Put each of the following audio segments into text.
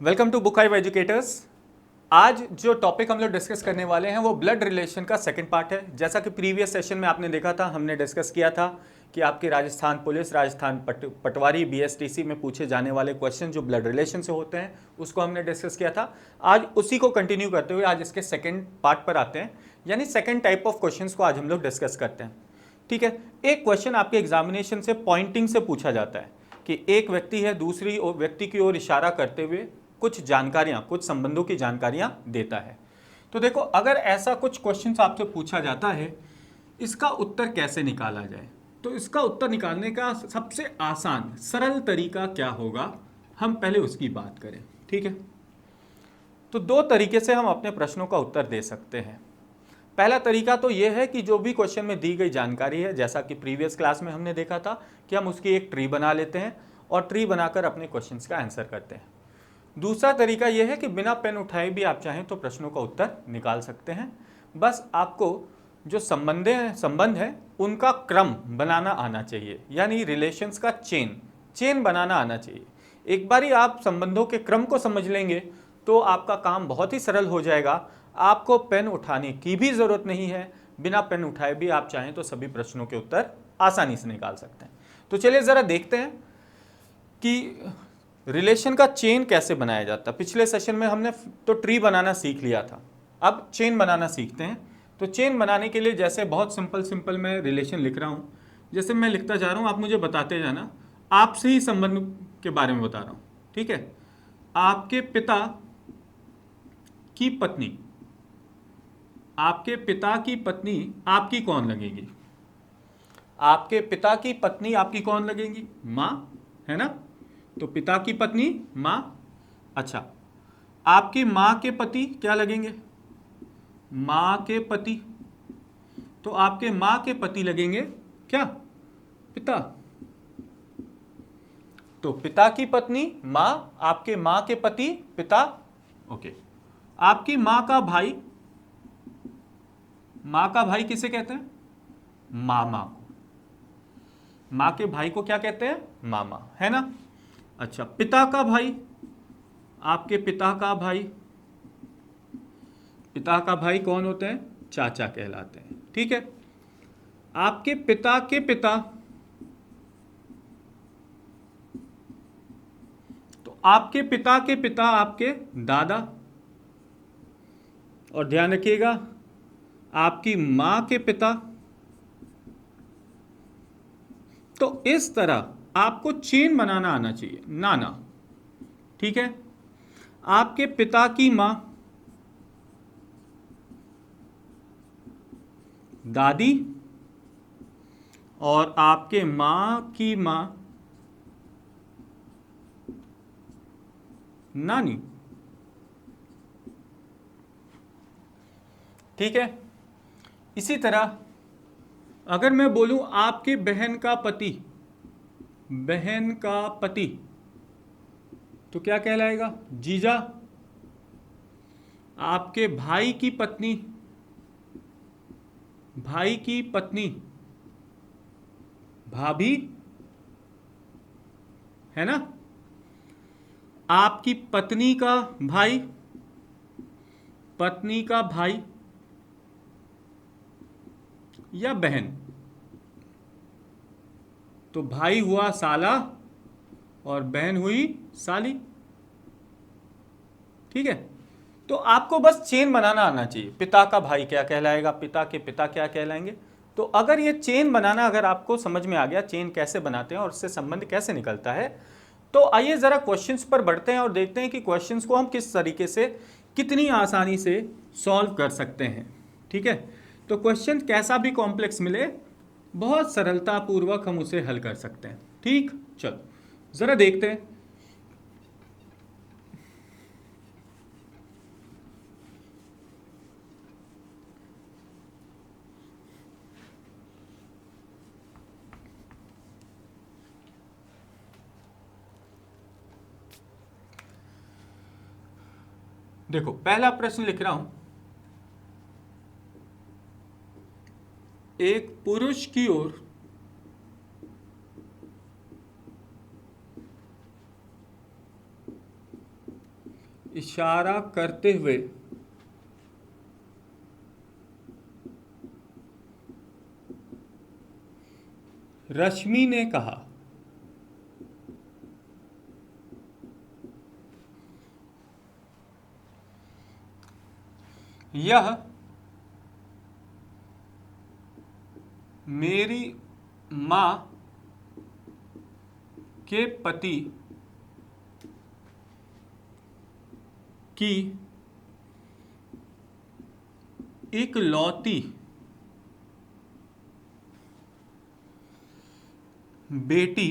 Welcome to Book Hive Educators. आज जो topic हम लोग डिस्कस करने वाले हैं वो ब्लड रिलेशन का सेकंड पार्ट है। जैसा कि प्रीवियस सेशन में आपने देखा था, हमने डिस्कस किया था कि आपकी राजस्थान पुलिस, राजस्थान पटवारी, बीएसटीसी में पूछे जाने वाले क्वेश्चन जो ब्लड रिलेशन से होते हैं उसको हमने डिस्कस किया था। आज उसी को कंटिन्यू करते हुए आज इसके सेकेंड पार्ट पर आते हैं, यानी सेकेंड टाइप ऑफ क्वेश्चन को आज हम लोग डिस्कस करते हैं। ठीक है, एक क्वेश्चन आपके एग्जामिनेशन से पॉइंटिंग से पूछा जाता है कि एक व्यक्ति है दूसरी व्यक्ति की ओर इशारा करते हुए कुछ जानकारियां, कुछ संबंधों की जानकारियां देता है। तो देखो, अगर ऐसा कुछ क्वेश्चन आपसे पूछा जाता है, इसका उत्तर कैसे निकाला जाए? तो इसका उत्तर निकालने का सबसे आसान सरल तरीका क्या होगा, हम पहले उसकी बात करें। ठीक है, तो दो तरीके से हम अपने प्रश्नों का उत्तर दे सकते हैं। पहला तरीका तो यह है कि जो भी क्वेश्चन में दी गई जानकारी है, जैसा कि प्रीवियस क्लास में हमने देखा था कि हम उसकी एक ट्री बना लेते हैं और ट्री बनाकर अपने क्वेश्चंस का आंसर करते हैं। दूसरा तरीका यह है कि बिना पेन उठाए भी आप चाहें तो प्रश्नों का उत्तर निकाल सकते हैं। बस आपको जो संबंध है उनका क्रम बनाना आना चाहिए, यानी रिलेशंस का चेन बनाना आना चाहिए। एक बार ही आप संबंधों के क्रम को समझ लेंगे तो आपका काम बहुत ही सरल हो जाएगा। आपको पेन उठाने की भी जरूरत नहीं है, बिना पेन उठाए भी आप चाहें तो सभी प्रश्नों के उत्तर आसानी से निकाल सकते हैं। तो चलिए जरा देखते हैं कि रिलेशन का चेन कैसे बनाया जाता है। पिछले सेशन में हमने तो ट्री बनाना सीख लिया था, अब चेन बनाना सीखते हैं। तो चेन बनाने के लिए जैसे बहुत सिंपल मैं रिलेशन लिख रहा हूँ, जैसे मैं लिखता जा रहा हूँ, आप मुझे बताते जाना। आपसे ही संबंध के बारे में बता रहा हूँ, ठीक है। आपके पिता की पत्नी, आपके पिता की पत्नी आपकी कौन लगेगी? आपके पिता की पत्नी आपकी कौन लगेगी? माँ, है ना। तो पिता की पत्नी माँ। अच्छा, आपकी माँ के पति क्या लगेंगे? माँ के पति। तो आपके माँ के पति लगेंगे क्या? पिता। तो पिता की पत्नी माँ, आपके माँ के पति पिता। ओके। आपकी माँ का भाई, माँ का भाई किसे कहते हैं? मामा को। माँ के भाई को क्या कहते हैं? मामा, है ना। अच्छा, पिता का भाई, आपके पिता का भाई, पिता का भाई कौन होते हैं? चाचा कहलाते हैं, ठीक है। आपके पिता के पिता, तो आपके पिता के पिता आपके दादा। और ध्यान रखिएगा, आपकी मां के पिता। तो इस तरह आपको चेन बनाना आना चाहिए, नाना, ठीक है। आपके पिता की मां दादी, और आपके मां की मां नानी, ठीक है। इसी तरह अगर मैं बोलूं आपकी बहन का पति, बहन का पति, तो क्या कहलाएगा? जीजा। आपके भाई की पत्नी, भाई की पत्नी भाभी, है ना। आपकी पत्नी का भाई, पत्नी का भाई या बहन, तो भाई हुआ साला और बहन हुई साली, ठीक है। तो आपको बस चेन बनाना आना चाहिए। पिता का भाई क्या कहलाएगा, पिता के पिता क्या कहलाएंगे। तो अगर ये चेन बनाना अगर आपको समझ में आ गया, चेन कैसे बनाते हैं और उससे संबंध कैसे निकलता है, तो आइए जरा क्वेश्चंस पर बढ़ते हैं और देखते हैं कि क्वेश्चंस को हम किस तरीके से, कितनी आसानी से सॉल्व कर सकते हैं, ठीक है। तो क्वेश्चन कैसा भी कॉम्प्लेक्स मिले, बहुत सरलता पूर्वक हम उसे हल कर सकते हैं, ठीक। चलो जरा देखते हैं। देखो, पहला प्रश्न लिख रहा हूं। एक पुरुष की ओर इशारा करते हुए रश्मि ने कहा, यह मेरी मां के पति की इकलौती बेटी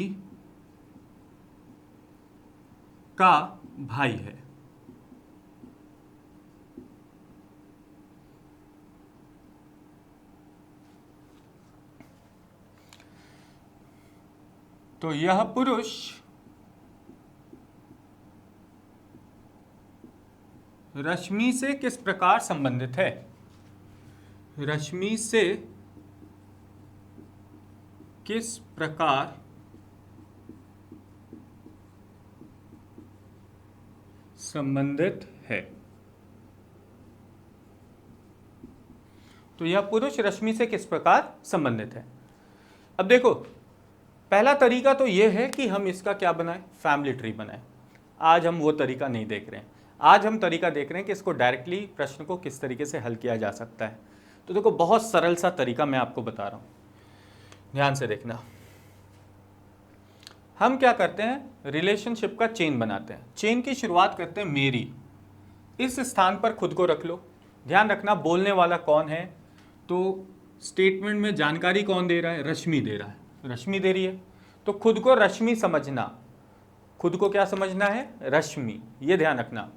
का भाई है। तो यह पुरुष रश्मि से किस प्रकार संबंधित है? रश्मि से किस प्रकार संबंधित है? तो यह पुरुष रश्मि से किस प्रकार संबंधित है। अब देखो, पहला तरीका तो यह है कि हम इसका क्या बनाएं, फैमिली ट्री बनाएं। आज हम वो तरीका नहीं देख रहे हैं, आज हम तरीका देख रहे हैं कि इसको डायरेक्टली प्रश्न को किस तरीके से हल किया जा सकता है। तो देखो, बहुत सरल सा तरीका मैं आपको बता रहा हूं, ध्यान से देखना। हम क्या करते हैं, रिलेशनशिप का चेन बनाते हैं। चेन की शुरुआत करते हैं मेरी, इस स्थान पर खुद को रख लो। ध्यान रखना बोलने वाला कौन है, तो स्टेटमेंट में जानकारी कौन दे रहा है, रश्मि दे रहा है, रश्मि दे रही है। तो खुद को रश्मि समझना, खुद को क्या समझना है, रश्मि, ये ध्यान रखना।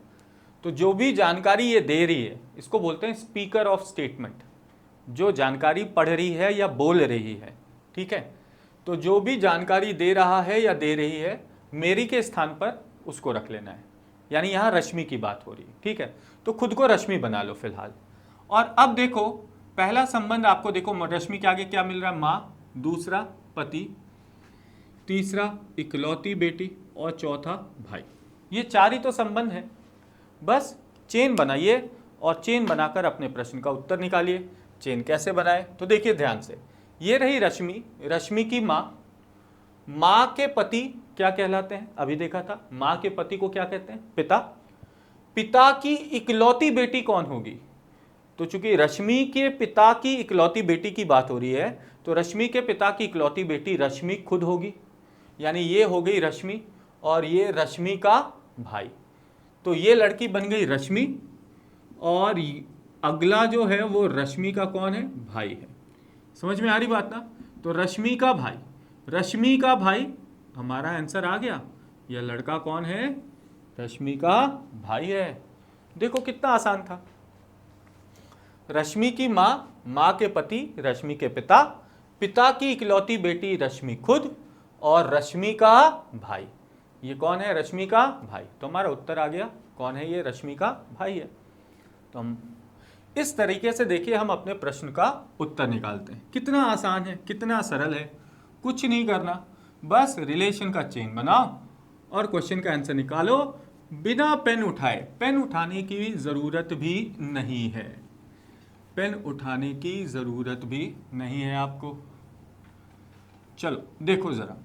तो जो भी जानकारी ये दे रही है इसको बोलते हैं स्पीकर ऑफ स्टेटमेंट, जो जानकारी पढ़ रही है या बोल रही है, ठीक है। तो जो भी जानकारी दे रहा है या दे रही है, मेरी के स्थान पर उसको रख लेना है, यानी यहां रश्मि की बात हो रही है, ठीक है। तो खुद को रश्मि बना लो फिलहाल। और अब देखो, पहला संबंध आपको देखो, रश्मि के आगे क्या मिल रहा है, मां, दूसरा पति, तीसरा इकलौती बेटी और चौथा भाई। ये चार ही तो संबंध है। बस चेन बनाइए और चेन बनाकर अपने प्रश्न का उत्तर निकालिए। चेन कैसे बनाए, तो देखिए ध्यान से। ये रही रश्मि, रश्मि की मां, मां के पति क्या कहलाते हैं, अभी देखा था। मां के पति को क्या कहते हैं, पिता। पिता की इकलौती बेटी कौन होगी, तो चूंकि रश्मि के पिता की इकलौती बेटी की बात हो रही है, तो रश्मि के पिता की इकलौती बेटी रश्मि खुद होगी, यानी ये हो गई रश्मि और ये रश्मि का भाई। तो ये लड़की बन गई रश्मि और अगला जो है वो रश्मि का कौन है, भाई है। समझ में आ रही बात ना। तो रश्मि का भाई, रश्मि का भाई, हमारा आंसर आ गया। यह लड़का कौन है, रश्मि का भाई है। देखो कितना आसान था। रश्मि की मां, मां के पति रश्मि के पिता, पिता की इकलौती बेटी रश्मि खुद और रश्मि का भाई। ये कौन है, रश्मि का भाई। तो हमारा उत्तर आ गया, कौन है ये, रश्मि का भाई है। तो हम इस तरीके से देखिए हम अपने प्रश्न का उत्तर निकालते हैं। कितना आसान है, कितना सरल है, कुछ नहीं करना, बस रिलेशन का चेन बनाओ और क्वेश्चन का आंसर निकालो बिना पेन उठाए। पेन उठाने की जरूरत भी नहीं है, पेन उठाने की जरूरत भी नहीं है आपको। चलो देखो जरा,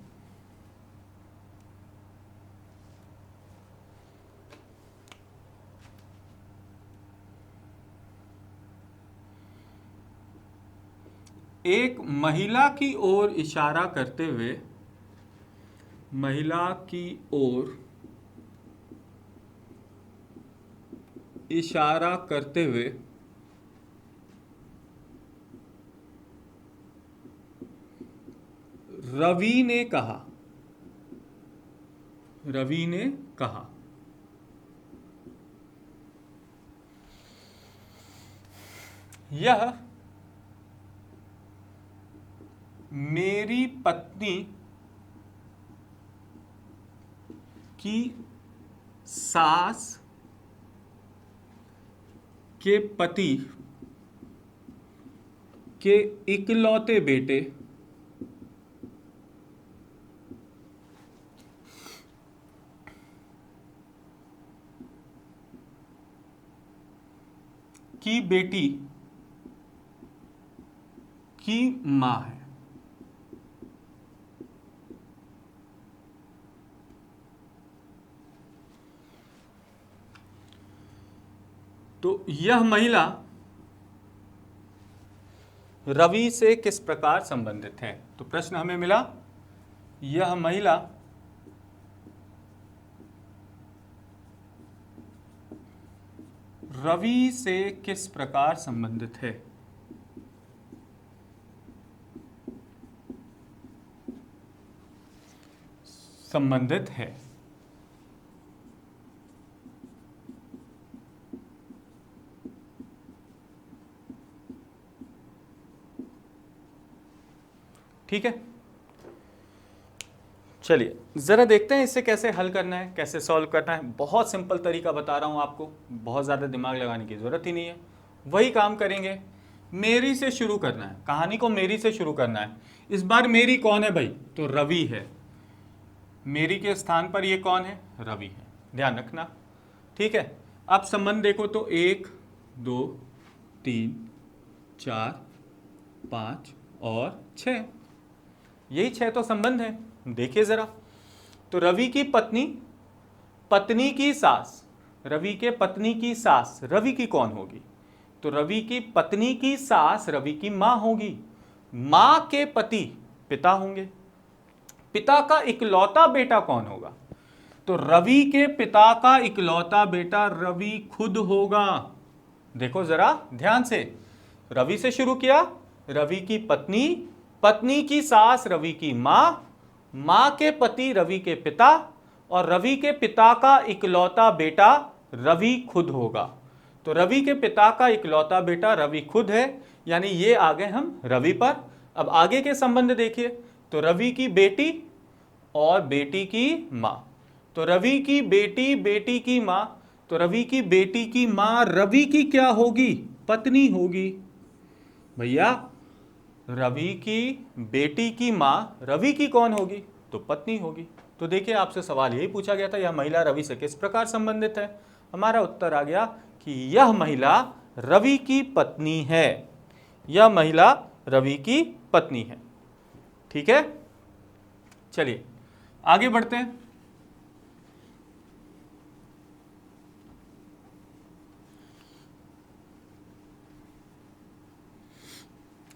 एक महिला की ओर इशारा करते हुए, महिला की ओर इशारा करते हुए रवि ने कहा, रवि ने कहा, यह मेरी पत्नी की सास के पति के इकलौते बेटे की बेटी की मां है। तो यह महिला रवि से किस प्रकार संबंधित है? तो प्रश्न हमें मिला, यह महिला रवि से किस प्रकार संबंधित है? संबंधित है। ठीक है, चलिए जरा देखते हैं इसे कैसे हल करना है, कैसे सॉल्व करना है। बहुत सिंपल तरीका बता रहा हूं आपको, बहुत ज्यादा दिमाग लगाने की जरूरत ही नहीं है। वही काम करेंगे, मेरी से शुरू करना है, कहानी को मेरी से शुरू करना है। इस बार मेरी कौन है भाई? तो रवि है। मेरी के स्थान पर ये कौन है? रवि है, ध्यान रखना। ठीक है, अब संबंध देखो तो 1 2 3 4 5 और 6, यही 6 तो संबंध है। देखिए जरा, तो रवि की पत्नी, पत्नी की सास, रवि के पत्नी की सास रवि की कौन होगी? तो रवि की पत्नी की सास रवि की मां होगी। मां के पति पिता होंगे। पिता का इकलौता बेटा कौन होगा? तो रवि के पिता का इकलौता बेटा रवि खुद होगा। देखो जरा ध्यान से, रवि से शुरू किया, रवि की पत्नी, पत्नी की सास रवि की मां, मां के पति रवि के पिता, और रवि के पिता का इकलौता बेटा रवि खुद होगा। तो रवि के पिता का इकलौता बेटा रवि खुद है, यानी ये आ गए हम रवि पर। अब आगे के संबंध देखिए, तो रवि की बेटी और बेटी की मां। तो रवि की बेटी, बेटी की मां, तो रवि की बेटी की मां रवि की क्या होगी? पत्नी होगी। भैया रवि की बेटी की मां रवि की कौन होगी? तो पत्नी होगी। तो देखिए आपसे सवाल यही पूछा गया था, यह महिला रवि से किस प्रकार संबंधित है? हमारा उत्तर आ गया कि यह महिला रवि की पत्नी है। यह महिला रवि की पत्नी है। ठीक है, चलिए आगे बढ़ते हैं।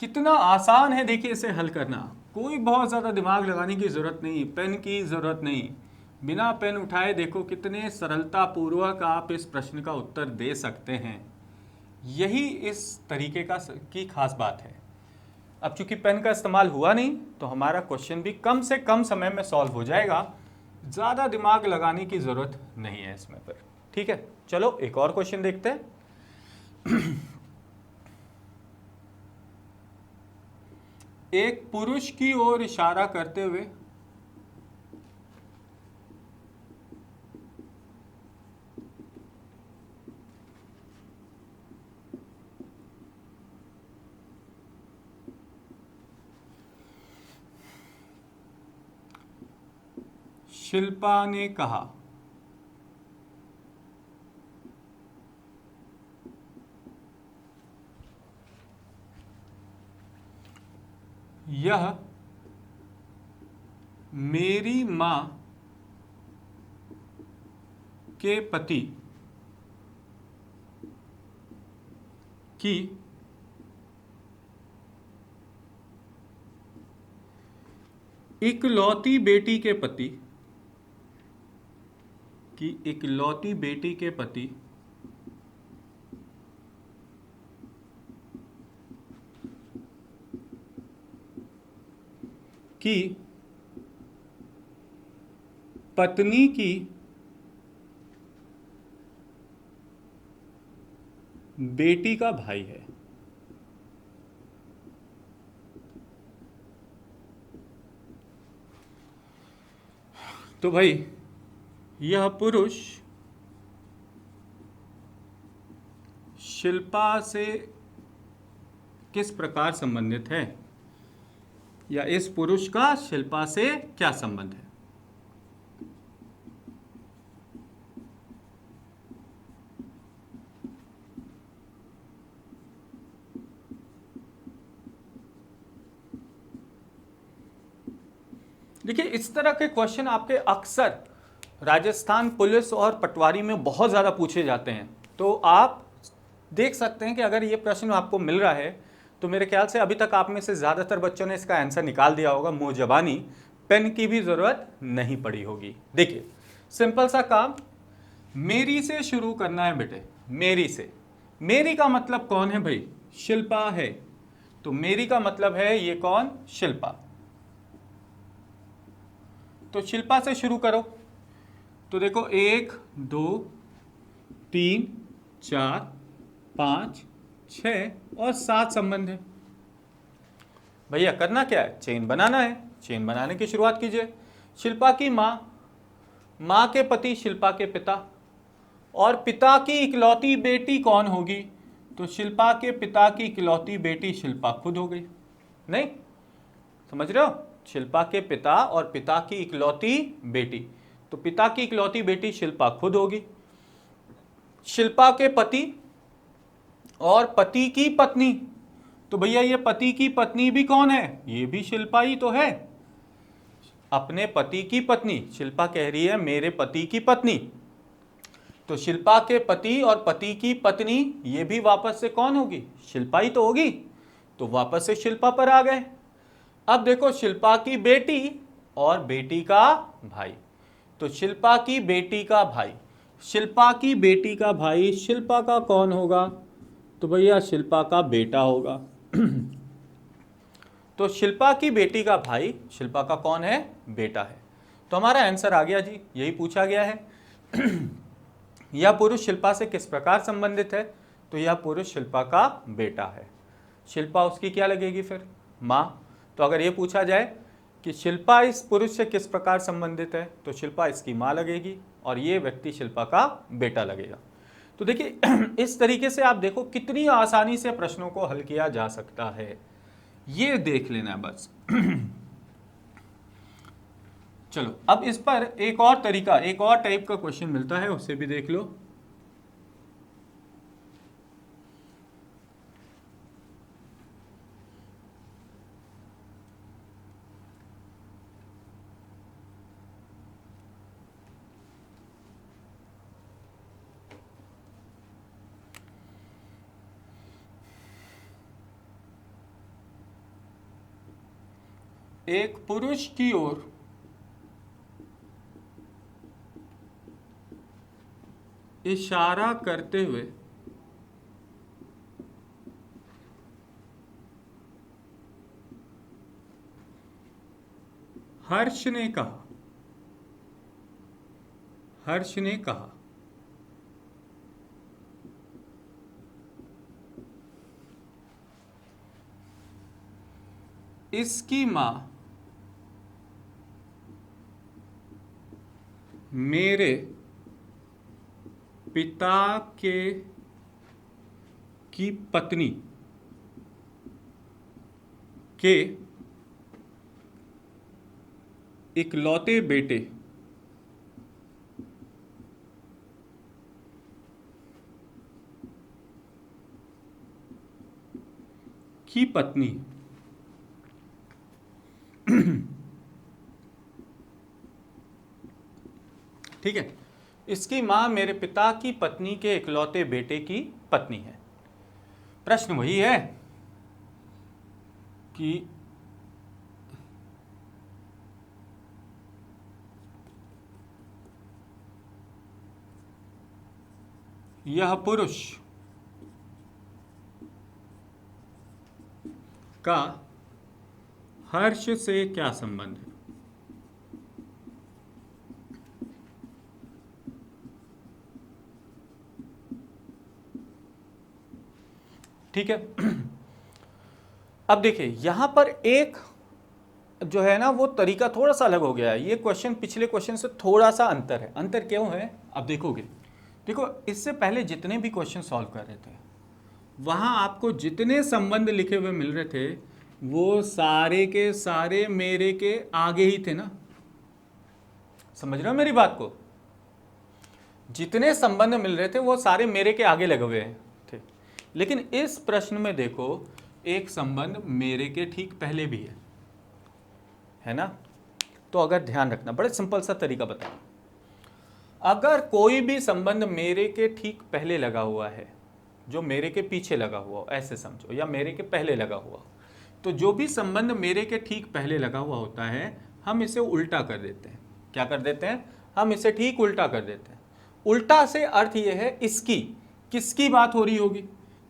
कितना आसान है देखिए इसे हल करना, कोई बहुत ज़्यादा दिमाग लगाने की ज़रूरत नहीं, पेन की ज़रूरत नहीं। बिना पेन उठाए देखो कितने सरलतापूर्वक आप इस प्रश्न का उत्तर दे सकते हैं। यही इस तरीके की खास बात है। अब चूंकि पेन का इस्तेमाल हुआ नहीं, तो हमारा क्वेश्चन भी कम से कम समय में सॉल्व हो जाएगा। ज़्यादा दिमाग लगाने की ज़रूरत नहीं है इसमें पर। ठीक है, चलो एक और क्वेश्चन देखते हैं। एक पुरुष की ओर इशारा करते हुए शिल्पा ने कहा, यह मेरी मां के पति की इकलौती बेटी के पति की इकलौती बेटी के पति की पत्नी की बेटी का भाई है। तो भाई यह पुरुष शिल्पा से किस प्रकार संबंधित है, या इस पुरुष का शिल्पा से क्या संबंध है? देखिए इस तरह के क्वेश्चन आपके अक्सर राजस्थान पुलिस और पटवारी में बहुत ज़्यादा पूछे जाते हैं। तो आप देख सकते हैं कि अगर ये प्रश्न आपको मिल रहा है तो मेरे ख्याल से अभी तक आप में से ज़्यादातर बच्चों ने इसका आंसर निकाल दिया होगा, मुँह ज़बानी, पेन की भी ज़रूरत नहीं पड़ी होगी। देखिए सिंपल सा काम, मेरी से शुरू करना है बेटे। मेरी से, मेरी का मतलब कौन है भाई? शिल्पा है। तो मेरी का मतलब है ये कौन? शिल्पा। तो शिल्पा से शुरू करो। तो देखो 1 2 3 4 5 6 और 7 संबंध है। भैया करना क्या है? चेन बनाना है। चेन बनाने की शुरुआत कीजिए। शिल्पा की माँ, माँ के पति शिल्पा के पिता, और पिता की इकलौती बेटी कौन होगी? तो शिल्पा के पिता की इकलौती बेटी शिल्पा खुद हो गई। नहीं समझ रहे हो? शिल्पा के पिता और पिता की इकलौती बेटी, तो पिता की इकलौती बेटी शिल्पा खुद होगी। शिल्पा के पति और पति की पत्नी, तो भैया ये पति की पत्नी भी कौन है? ये भी शिल्पा ही तो है। अपने पति की पत्नी, शिल्पा कह रही है मेरे पति की पत्नी, तो शिल्पा के पति और पति की पत्नी ये भी वापस से कौन होगी? शिल्पा ही तो होगी। तो वापस से शिल्पा पर आ गए। अब देखो शिल्पा की बेटी और बेटी का भाई, तो शिल्पा की बेटी का भाई, शिल्पा की बेटी का भाई शिल्पा का कौन होगा? तो भैया शिल्पा का बेटा होगा। तो शिल्पा की बेटी का भाई शिल्पा का कौन है? बेटा है। तो हमारा आंसर आ गया जी, यही पूछा गया है। यह पुरुष शिल्पा से किस प्रकार संबंधित है? तो यह पुरुष शिल्पा का बेटा है। शिल्पा उसकी क्या लगेगी फिर? माँ। तो अगर ये पूछा जाए कि शिल्पा इस पुरुष से किस प्रकार संबंधित है, तो शिल्पा इसकी माँ लगेगी और ये व्यक्ति शिल्पा का बेटा लगेगा। तो देखिए इस तरीके से आप देखो कितनी आसानी से प्रश्नों को हल किया जा सकता है, ये देख लेना बस। चलो अब इस पर एक और तरीका, एक और टाइप का क्वेश्चन मिलता है, उसे भी देख लो। एक पुरुष की ओर इशारा करते हुए हर्ष ने कहा, हर्ष ने कहा इसकी मां मेरे पिता की पत्नी के इकलौते बेटे की पत्नी। ठीक है, इसकी मां मेरे पिता की पत्नी के इकलौते बेटे की पत्नी है। प्रश्न वही है कि यह पुरुष का हर्ष से क्या संबंध है? ठीक है। अब देखिए यहां पर एक जो है ना वो तरीका थोड़ा सा अलग हो गया है। ये क्वेश्चन पिछले क्वेश्चन से थोड़ा सा अंतर है। अंतर क्यों है अब देखोगे। देखो इससे पहले जितने भी क्वेश्चन सॉल्व कर रहे थे वहां आपको जितने संबंध लिखे हुए मिल रहे थे वो सारे के सारे मेरे के आगे ही थे ना। समझ रहे हो मेरी बात को? जितने संबंध मिल रहे थे वो सारे मेरे के आगे लगे हुए थे। लेकिन इस प्रश्न में देखो एक संबंध मेरे के ठीक पहले भी है ना। तो तो अगर ध्यान रखना, बड़े सिंपल सा तरीका बताऊं, अगर कोई भी संबंध मेरे के ठीक पहले लगा हुआ है, जो मेरे के पीछे लगा हुआ हो ऐसे समझो, या मेरे के पहले लगा हुआ, तो जो भी संबंध मेरे के ठीक पहले लगा हुआ होता है हम इसे उल्टा कर देते हैं। क्या कर देते हैं? हम इसे ठीक उल्टा कर देते हैं। उल्टा से अर्थ ये है इसकी, किसकी बात हो रही होगी?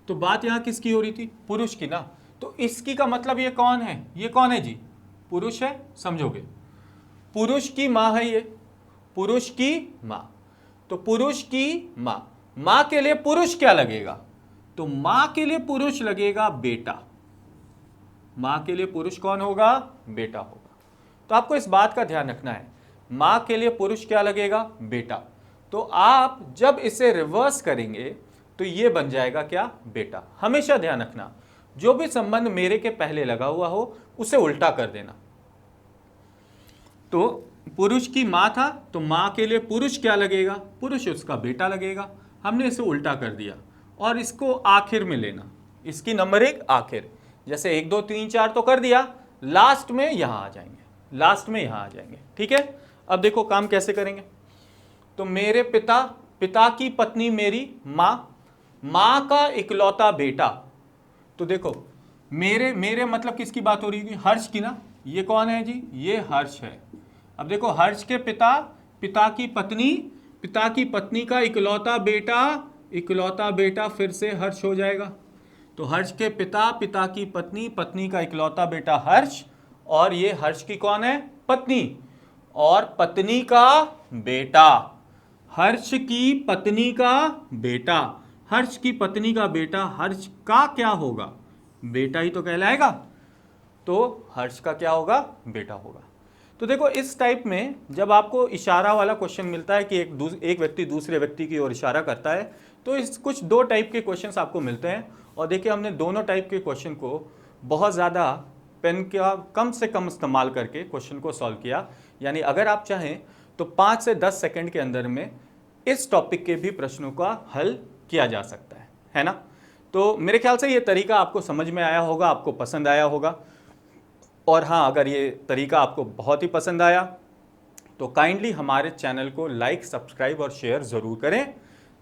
तो बात यहाँ किसकी हो रही थी? पुरुष की ना। तो इसकी का मतलब ये कौन है? ये कौन है जी? पुरुष है, समझोगे? पुरुष की माँ है ये, पुरुष की माँ। तो पुरुष की माँ, माँ के लिए पुरुष क्या लगेगा? तो माँ के लिए पुरुष लगेगा बेटा। माँ के लिए पुरुष कौन होगा? बेटा होगा। तो आपको इस बात का ध्यान रखना है, माँ के लिए पुरुष क्या लगेगा? बेटा। तो आप जब इसे रिवर्स करेंगे तो ये बन जाएगा क्या? बेटा। हमेशा ध्यान रखना, जो भी संबंध मेरे के पहले लगा हुआ हो उसे उल्टा कर देना। तो पुरुष की माँ था, तो माँ के लिए पुरुष क्या लगेगा? पुरुष उसका बेटा लगेगा। हमने इसे उल्टा कर दिया और इसको आखिर में लेना, इसकी नंबरिंग आखिर, जैसे 1 2 3 4 तो कर दिया, लास्ट में यहां आ जाएंगे, लास्ट में यहां आ जाएंगे। ठीक है, अब देखो काम कैसे करेंगे। तो मेरे पिता, पिता की पत्नी मेरी माँ, माँ का इकलौता बेटा। तो देखो मेरे मतलब किसकी बात हो रही है? हर्ष की ना। ये कौन है जी? ये हर्ष है। अब देखो हर्ष के पिता, पिता की पत्नी, पिता की पत्नी का इकलौता बेटा, इकलौता बेटा फिर से हर्ष हो जाएगा। तो हर्ष के पिता, पिता की पत्नी, पत्नी का इकलौता बेटा हर्ष, और ये हर्ष की कौन है? पत्नी, और पत्नी का बेटा, हर्ष की पत्नी का बेटा, हर्ष की पत्नी का बेटा, हर्ष का क्या होगा? बेटा ही तो कहलाएगा। तो हर्ष का क्या होगा? बेटा होगा। तो देखो इस टाइप में जब आपको इशारा वाला क्वेश्चन मिलता है कि एक व्यक्ति दूसरे व्यक्ति की ओर इशारा करता है, तो इस कुछ 2 टाइप के क्वेश्चंस आपको मिलते हैं। और देखिए हमने दोनों टाइप के क्वेश्चन को बहुत ज़्यादा पेन का कम से कम इस्तेमाल करके क्वेश्चन को सॉल्व किया। यानी अगर आप चाहें तो 5 से 10 सेकंड के अंदर में इस टॉपिक के भी प्रश्नों का हल किया जा सकता है ना। तो मेरे ख्याल से ये तरीका आपको समझ में आया होगा, आपको पसंद आया होगा। और हाँ, अगर ये तरीका आपको बहुत ही पसंद आया तो काइंडली हमारे चैनल को लाइक, सब्सक्राइब और शेयर ज़रूर करें,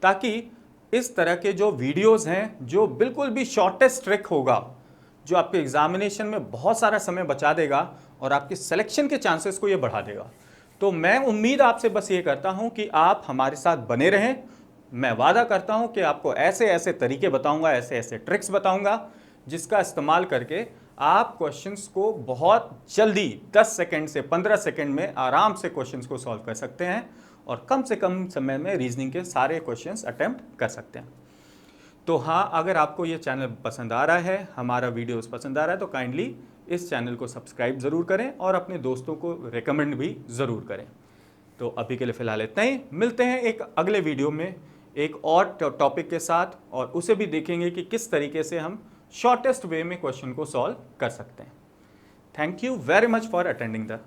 ताकि इस तरह के जो वीडियोस हैं, जो बिल्कुल भी शॉर्टेस्ट ट्रिक होगा, जो आपके एग्जामिनेशन में बहुत सारा समय बचा देगा और आपके सिलेक्शन के चांसेस को ये बढ़ा देगा। तो मैं उम्मीद आपसे बस ये करता हूँ कि आप हमारे साथ बने रहें। मैं वादा करता हूँ कि आपको ऐसे ऐसे तरीके बताऊँगा, ऐसे ऐसे ट्रिक्स बताऊँगा, जिसका इस्तेमाल करके आप क्वेश्चंस को बहुत जल्दी 10 सेकंड से 15 सेकंड में आराम से क्वेश्चंस को सॉल्व कर सकते हैं और कम से कम समय में रीजनिंग के सारे क्वेश्चंस अटेम्प्ट कर सकते हैं। तो हाँ, अगर आपको ये चैनल पसंद आ रहा है, हमारा वीडियोस पसंद आ रहा है, तो काइंडली इस चैनल को सब्सक्राइब ज़रूर करें और अपने दोस्तों को रिकमेंड भी ज़रूर करें। तो अभी के लिए फ़िलहाल इतना ही। मिलते हैं एक अगले वीडियो में एक और टॉपिक के साथ, और उसे भी देखेंगे कि किस तरीके से हम शॉर्टेस्ट वे में क्वेश्चन को सॉल्व कर सकते हैं। Thank you very much for attending the